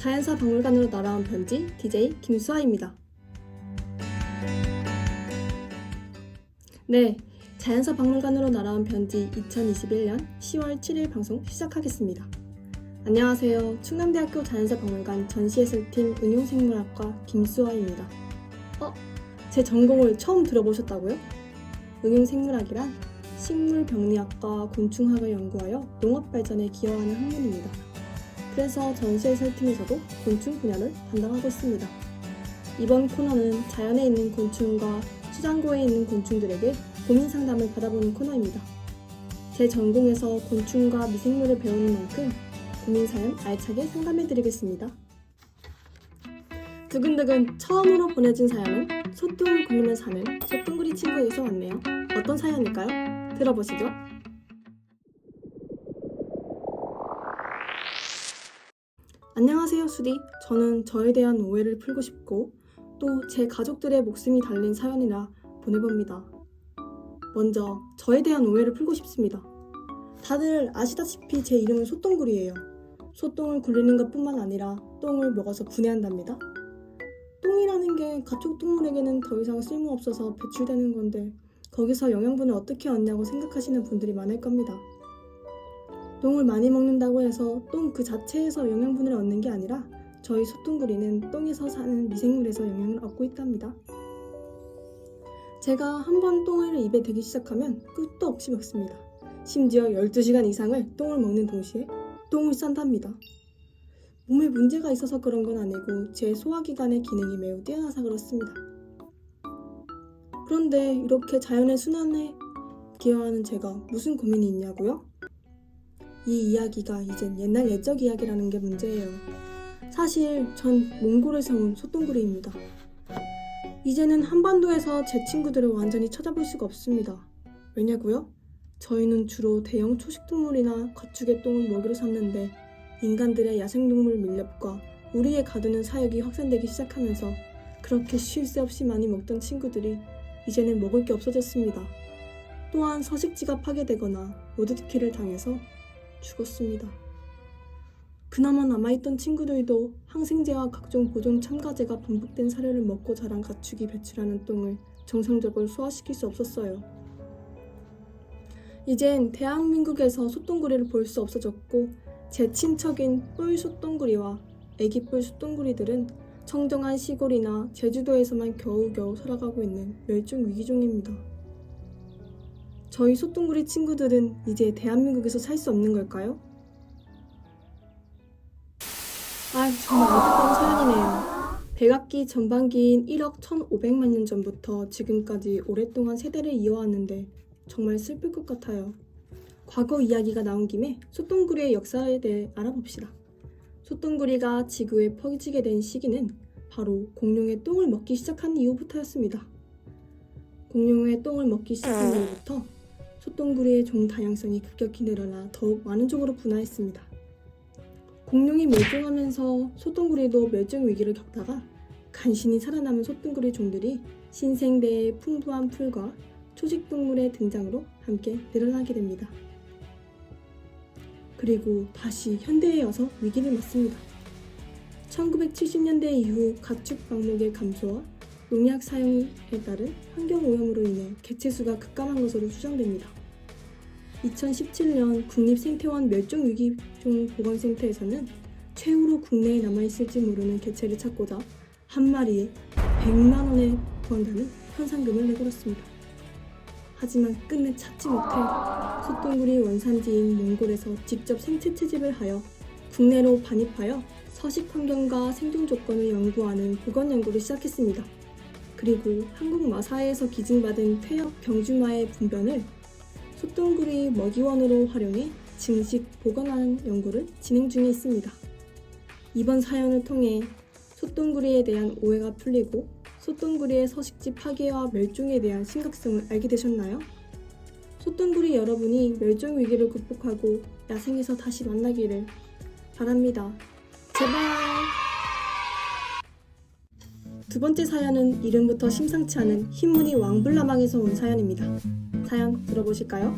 자연사 박물관으로 날아온 편지 DJ 김수아입니다. 네, 자연사 박물관으로 날아온 편지 2021년 10월 7일 방송 시작하겠습니다. 안녕하세요. 충남대학교 자연사 박물관 전시해설팀 응용생물학과 김수아입니다. 제 전공을 처음 들어보셨다고요? 응용생물학이란 식물병리학과 곤충학을 연구하여 농업 발전에 기여하는 학문입니다. 그래서 전시해설팀에서도 곤충 분야를 담당하고 있습니다. 이번 코너는 자연에 있는 곤충과 수장고에 있는 곤충들에게 고민 상담을 받아보는 코너입니다. 제 전공에서 곤충과 미생물을 배우는 만큼 고민 사연 알차게 상담해드리겠습니다. 두근두근 처음으로 보내준 사연은 소똥을 굴리며 사는 소똥구리 친구에게서 왔네요. 어떤 사연일까요? 들어보시죠. 안녕하세요, 수디. 저는 저에 대한 오해를 풀고 싶고 또 제 가족들의 목숨이 달린 사연이라 보내봅니다. 먼저 저에 대한 오해를 풀고 싶습니다. 다들 아시다시피 제 이름은 소똥구리예요. 소똥을 굴리는 것뿐만 아니라 똥을 먹어서 분해한답니다. 똥이라는 게 가축 동물에게는 더 이상 쓸모없어서 배출되는 건데 거기서 영양분을 어떻게 얻냐고 생각하시는 분들이 많을 겁니다. 똥을 많이 먹는다고 해서 똥 그 자체에서 영양분을 얻는 게 아니라 저희 소똥구리는 똥에서 사는 미생물에서 영양을 얻고 있답니다. 제가 한번 똥을 입에 대기 시작하면 끝도 없이 먹습니다. 심지어 12시간 이상을 똥을 먹는 동시에 똥을 싼답니다. 몸에 문제가 있어서 그런 건 아니고 제 소화기관의 기능이 매우 뛰어나서 그렇습니다. 그런데 이렇게 자연의 순환에 기여하는 제가 무슨 고민이 있냐고요? 이 이야기가 이젠 옛날 옛적 이야기라는 게 문제예요. 사실 전 몽골에서 온 소똥구리입니다. 이제는 한반도에서 제 친구들을 완전히 찾아볼 수가 없습니다. 왜냐고요? 저희는 주로 대형 초식동물이나 가축의 똥을 먹이로 삼는데 인간들의 야생동물 밀렵과 우리의 가두는 사육이 확산되기 시작하면서 그렇게 쉴 새 없이 많이 먹던 친구들이 이제는 먹을 게 없어졌습니다. 또한 서식지가 파괴되거나 로드킬을 당해서 죽었습니다. 그나마 남아있던 친구들도 항생제와 각종 보존 첨가제가 반복된 사료를 먹고 자란 가축이 배출하는 똥을 정상적으로 소화시킬 수 없었어요. 이젠 대한민국에서 소똥구리를 볼 수 없어졌고 제 친척인 뿔소똥구리와 애기뿔 소똥구리들은 청정한 시골이나 제주도에서만 겨우겨우 살아가고 있는 멸종 위기종입니다. 저희 소똥구리 친구들은 이제 대한민국에서 살 수 없는 걸까요? 정말 안타까운 사연이네요. 백악기 전반기인 1억 1,500만 년 전부터 지금까지 오랫동안 세대를 이어왔는데 정말 슬플 것 같아요. 과거 이야기가 나온 김에 소똥구리의 역사에 대해 알아봅시다. 소똥구리가 지구에 퍼지게 된 시기는 바로 공룡의 똥을 먹기 시작한 이후부터였습니다. 공룡의 똥을 먹기 시작한 이후부터 소똥구리의 종 다양성이 급격히 늘어나 더욱 많은 종으로 분화했습니다. 공룡이 멸종하면서 소똥구리도 멸종 위기를 겪다가 간신히 살아남은 소똥구리 종들이 신생대의 풍부한 풀과 초식동물의 등장으로 함께 늘어나게 됩니다. 그리고 다시 현대에 와서 위기를 맞습니다. 1970년대 이후 가축 방목의 감소와 농약 사용에 따른 환경오염으로 인해 개체수가 급감한 것으로 추정됩니다. 2017년 국립생태원 멸종위기종 보건센터에서는 최후로 국내에 남아있을지 모르는 개체를 찾고자 한 마리에 100만 원에 구한다는 현상금을 내걸었습니다. 하지만 끝내 찾지 못해 소똥구리 원산지인 몽골에서 직접 생체 채집을 하여 국내로 반입하여 서식 환경과 생존 조건을 연구하는 보건 연구를 시작했습니다. 그리고 한국 마사회에서 기증받은 폐역 병주마의 분변을 소똥구리 먹이원으로 활용해 증식 보관하는 연구를 진행 중에 있습니다. 이번 사연을 통해 소똥구리에 대한 오해가 풀리고 소똥구리의 서식지 파괴와 멸종에 대한 심각성을 알게 되셨나요? 소똥구리 여러분이 멸종 위기를 극복하고 야생에서 다시 만나기를 바랍니다. 제발! 두 번째 사연은 이름부터 심상치 않은 흰무늬 왕불나방에서 온 사연입니다. 사연 들어보실까요?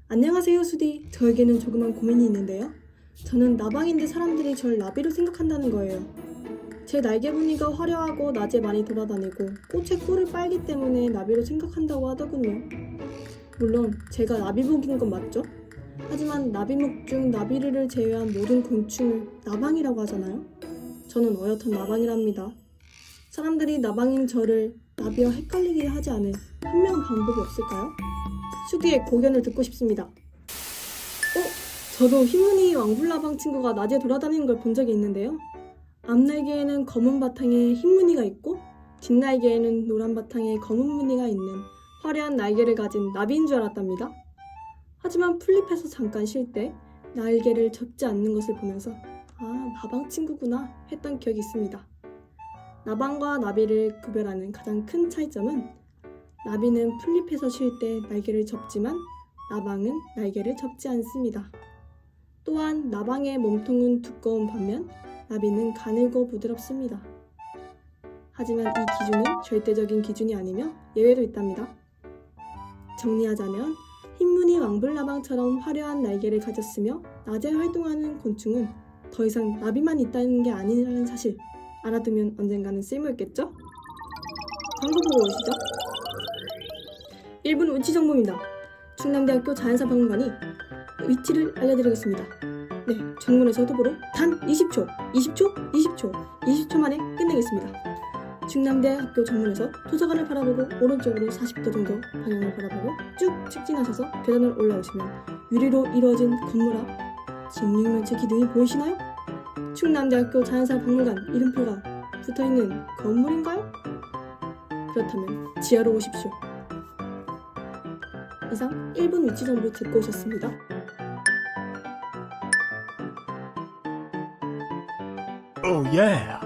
안녕하세요, 수디. 저에게는 조그만 고민이 있는데요. 저는 나방인데 사람들이 절 나비로 생각한다는 거예요. 제 날개 무늬가 화려하고 낮에 많이 돌아다니고 꽃의 꿀을 빨기 때문에 나비로 생각한다고 하더군요. 물론 제가 나비목인 건 맞죠? 하지만 나비목 중 나비류를 제외한 모든 곤충을 나방이라고 하잖아요. 저는 어엿한 나방이랍니다. 사람들이 나방인 저를 나비와 헷갈리게 하지 않을 현명한 방법이 없을까요? 수디의 고견을 듣고 싶습니다. 저도 흰무늬 왕불나방 친구가 낮에 돌아다니는 걸 본 적이 있는데요. 앞날개에는 검은 바탕에 흰 무늬가 있고 뒷날개에는 노란 바탕에 검은 무늬가 있는 화려한 날개를 가진 나비인 줄 알았답니다. 하지만 풀잎에서 잠깐 쉴 때 날개를 접지 않는 것을 보면서 나방 친구구나 했던 기억이 있습니다. 나방과 나비를 구별하는 가장 큰 차이점은 나비는 풀잎에서 쉴 때 날개를 접지만 나방은 날개를 접지 않습니다. 또한 나방의 몸통은 두꺼운 반면 나비는 가늘고 부드럽습니다. 하지만 이 기준은 절대적인 기준이 아니며 예외도 있답니다. 정리하자면 흰무늬 왕불나방처럼 화려한 날개를 가졌으며 낮에 활동하는 곤충은 더 이상 나비만 있다는 게 아니라는 사실 알아두면 언젠가는 쓸모있겠죠? 광고 보고 오시죠. 1분 위치 정보입니다. 충남대학교 자연사박물관이 위치를 알려드리겠습니다. 네, 정문에서 도보로 단 20초 만에 끝내겠습니다. 충남대 학교 정문에서 도서관을 바라보고 오른쪽으로 40도 정도 방향을 바라보고 쭉 직진하셔서 계단을 올라오시면 유리로 이루어진 건물 앞 직육면체 기둥이 보이시나요? 충남대학교 자연사박물관 이름표가 붙어있는 건물인가요? 그렇다면 지하로 오십시오. 이상 1분 위치 정보 듣고 오셨습니다. Oh yeah!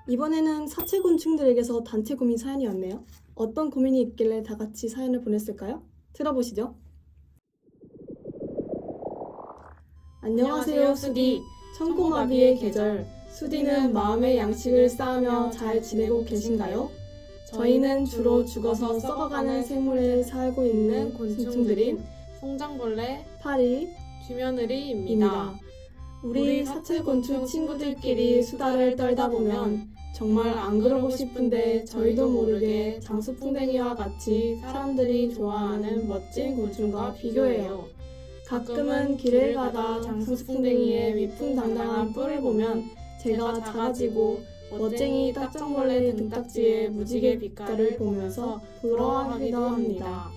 이번에는 사체곤충들에게서 단체 고민 사연이 왔네요. 어떤 고민이 있길래 다 같이 사연을 보냈을까요? 들어보시죠. 안녕하세요, 수디. 청고마비의 계절. 수디는 마음의 양식을 쌓으며 잘 지내고 계신가요? 저희는 주로 죽어서 썩어가는 생물에 살고 있는 곤충들인 송장벌레, 파리, 쥐며느리입니다. 우리 사체곤충 친구들끼리 수다를 떨다 보면 정말 안 그러고 싶은데 저희도 모르게 장수풍뎅이와 같이 사람들이 좋아하는 멋진 곤충과 비교해요. 가끔은 길을 가다 장수풍뎅이의 위풍당당한 뿔을 보면 제가 작아지고 멋쟁이 딱정벌레 등딱지의 무지개 빛깔을 보면서 부러워하기도 합니다.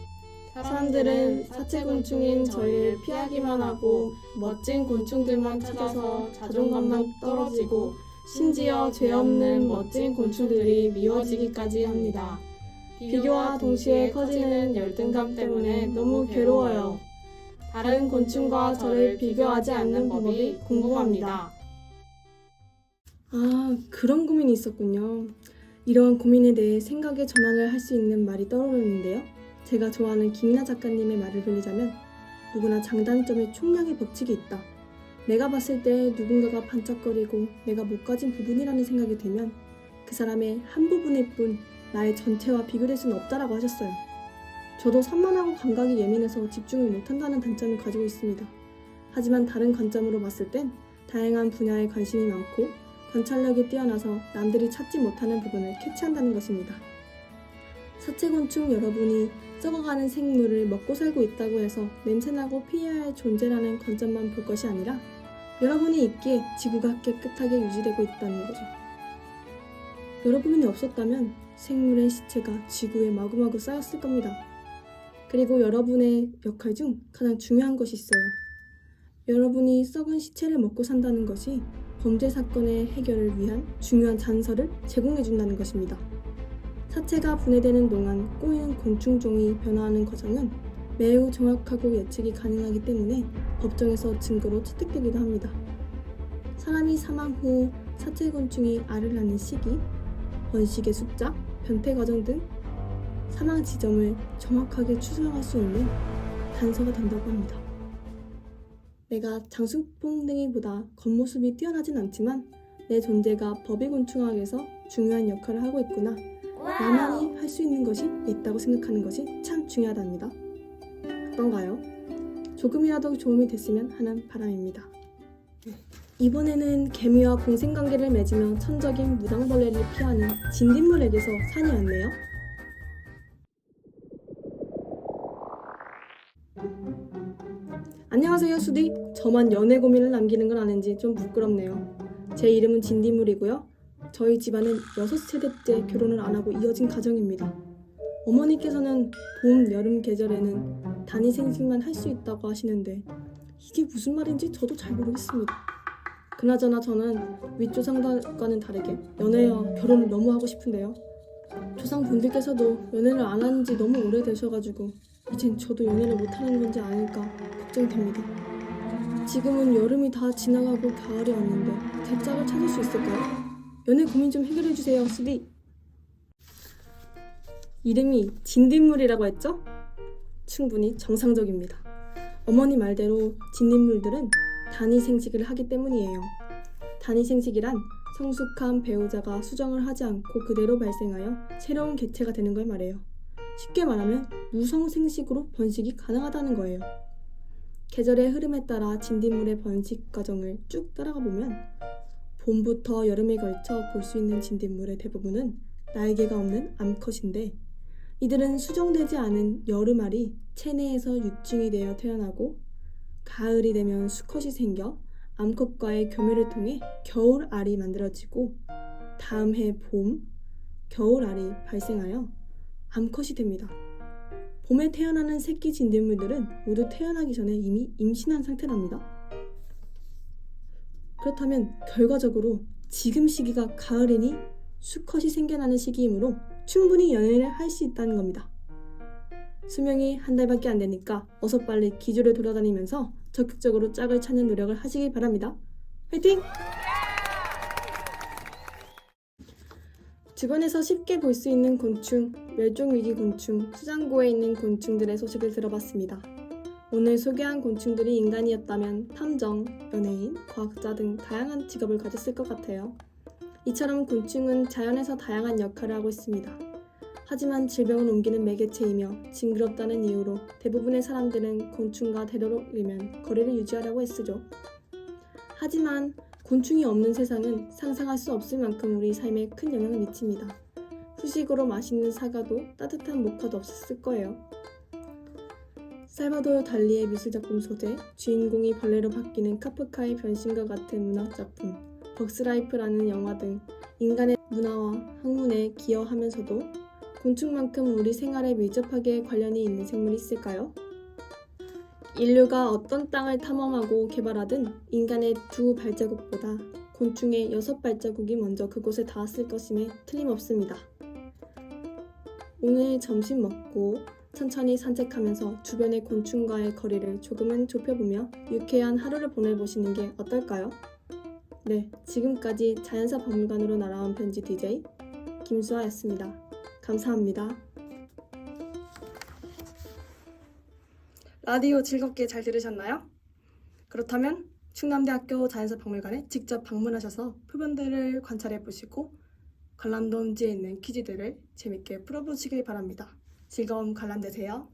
사람들은 사체곤충인 저희를 피하기만 하고 멋진 곤충들만 찾아서 자존감만 떨어지고 심지어 죄 없는 멋진 곤충들이 미워지기까지 합니다. 비교와 동시에 커지는 열등감 때문에 너무 괴로워요. 다른 곤충과 저를 비교하지 않는 법이 궁금합니다. 그런 고민이 있었군요. 이러한 고민에 대해 생각의 전환을 할 수 있는 말이 떠오르는데요. 제가 좋아하는 김이나 작가님의 말을 빌리자면 누구나 장단점에 총량의 법칙이 있다. 내가 봤을 때 누군가가 반짝거리고 내가 못 가진 부분이라는 생각이 들면 그 사람의 한 부분일 뿐 나의 전체와 비교될 수는 없다라고 하셨어요. 저도 산만하고 감각이 예민해서 집중을 못한다는 단점을 가지고 있습니다. 하지만 다른 관점으로 봤을 땐 다양한 분야에 관심이 많고 관찰력이 뛰어나서 남들이 찾지 못하는 부분을 캐치한다는 것입니다. 사체곤충 여러분이 썩어가는 생물을 먹고 살고 있다고 해서 냄새나고 피해야 할 존재라는 관점만 볼 것이 아니라 여러분이 있기에 지구가 깨끗하게 유지되고 있다는 거죠. 여러분이 없었다면 생물의 시체가 지구에 마구마구 쌓였을 겁니다. 그리고 여러분의 역할 중 가장 중요한 것이 있어요. 여러분이 썩은 시체를 먹고 산다는 것이 범죄 사건의 해결을 위한 중요한 단서를 제공해준다는 것입니다. 사체가 분해되는 동안 꼬이는 곤충종이 변화하는 과정은 매우 정확하고 예측이 가능하기 때문에 법정에서 증거로 채택되기도 합니다. 사람이 사망 후 사체곤충이 알을 낳는 시기, 번식의 숫자, 변태 과정 등 사망 지점을 정확하게 추정할 수 있는 단서가 된다고 합니다. 내가 장수풍뎅이보다 겉모습이 뛰어나진 않지만 내 존재가 법의곤충학에서 중요한 역할을 하고 있구나. 나만이 할 수 있는 것이 있다고 생각하는 것이 참 중요하답니다. 어떤가요? 조금이라도 도움이 됐으면 하는 바람입니다. 이번에는 개미와 공생관계를 맺으며 천적인 무당벌레를 피하는 진딧물에게서 산이 왔네요. 안녕하세요, 수디. 저만 연애 고민을 남기는 건 아닌지 좀 부끄럽네요. 제 이름은 진딧물이고요. 저희 집안은 6세대째 결혼을 안 하고 이어진 가정입니다. 어머니께서는 봄, 여름 계절에는 단위 생식만 할 수 있다고 하시는데 이게 무슨 말인지 저도 잘 모르겠습니다. 그나저나 저는 윗조상과는 다르게 연애와 결혼을 너무 하고 싶은데요. 조상분들께서도 연애를 안 한 지 너무 오래되셔가지고 이젠 저도 연애를 못하는 건지 아닐까 걱정됩니다. 지금은 여름이 다 지나가고 가을이 왔는데 제 짝을 찾을 수 있을까요? 연애 고민 좀 해결해주세요, 수디. 이름이 진딧물이라고 했죠? 충분히 정상적입니다. 어머니 말대로 진딧물들은 단위 생식을 하기 때문이에요. 단위 생식이란 성숙한 배우자가 수정을 하지 않고 그대로 발생하여 새로운 개체가 되는 걸 말해요. 쉽게 말하면 무성생식으로 번식이 가능하다는 거예요. 계절의 흐름에 따라 진딧물의 번식 과정을 쭉 따라가 보면 봄부터 여름에 걸쳐 볼 수 있는 진딧물의 대부분은 날개가 없는 암컷인데 이들은 수정되지 않은 여름알이 체내에서 유충이 되어 태어나고 가을이 되면 수컷이 생겨 암컷과의 교미를 통해 겨울알이 만들어지고 다음 해 봄, 겨울알이 발생하여 암컷이 됩니다. 봄에 태어나는 새끼 진딧물들은 모두 태어나기 전에 이미 임신한 상태랍니다. 그렇다면 결과적으로 지금 시기가 가을이니 수컷이 생겨나는 시기이므로 충분히 연애를 할 수 있다는 겁니다. 수명이 한 달밖에 안 되니까 어서 빨리 기주를 돌아다니면서 적극적으로 짝을 찾는 노력을 하시길 바랍니다. 화이팅! 주변에서 쉽게 볼 수 있는 곤충, 멸종위기 곤충, 수장고에 있는 곤충들의 소식을 들어봤습니다. 오늘 소개한 곤충들이 인간이었다면 탐정, 연예인, 과학자 등 다양한 직업을 가졌을 것 같아요. 이처럼 곤충은 자연에서 다양한 역할을 하고 있습니다. 하지만 질병을 옮기는 매개체이며 징그럽다는 이유로 대부분의 사람들은 곤충과 되도록이면 거리를 유지하려고 애쓰죠. 하지만 곤충이 없는 세상은 상상할 수 없을 만큼 우리 삶에 큰 영향을 미칩니다. 후식으로 맛있는 사과도 따뜻한 모카도 없었을 거예요. 살바도르 달리의 미술작품 소재, 주인공이 벌레로 바뀌는 카프카의 변신과 같은 문학작품, 벅스라이프라는 영화 등 인간의 문화와 학문에 기여하면서도 곤충만큼 우리 생활에 밀접하게 관련이 있는 생물이 있을까요? 인류가 어떤 땅을 탐험하고 개발하든 인간의 2발자국보다 곤충의 6발자국이 먼저 그곳에 닿았을 것임에 틀림없습니다. 오늘 점심 먹고 천천히 산책하면서 주변의 곤충과의 거리를 조금은 좁혀보며 유쾌한 하루를 보내보시는 게 어떨까요? 네, 지금까지 자연사 박물관으로 날아온 편지 DJ 김수아였습니다. 감사합니다. 라디오 즐겁게 잘 들으셨나요? 그렇다면 충남대학교 자연사 박물관에 직접 방문하셔서 표본들을 관찰해보시고 관람동지에 있는 퀴즈들을 재밌게 풀어보시길 바랍니다. 즐거운 관람 되세요.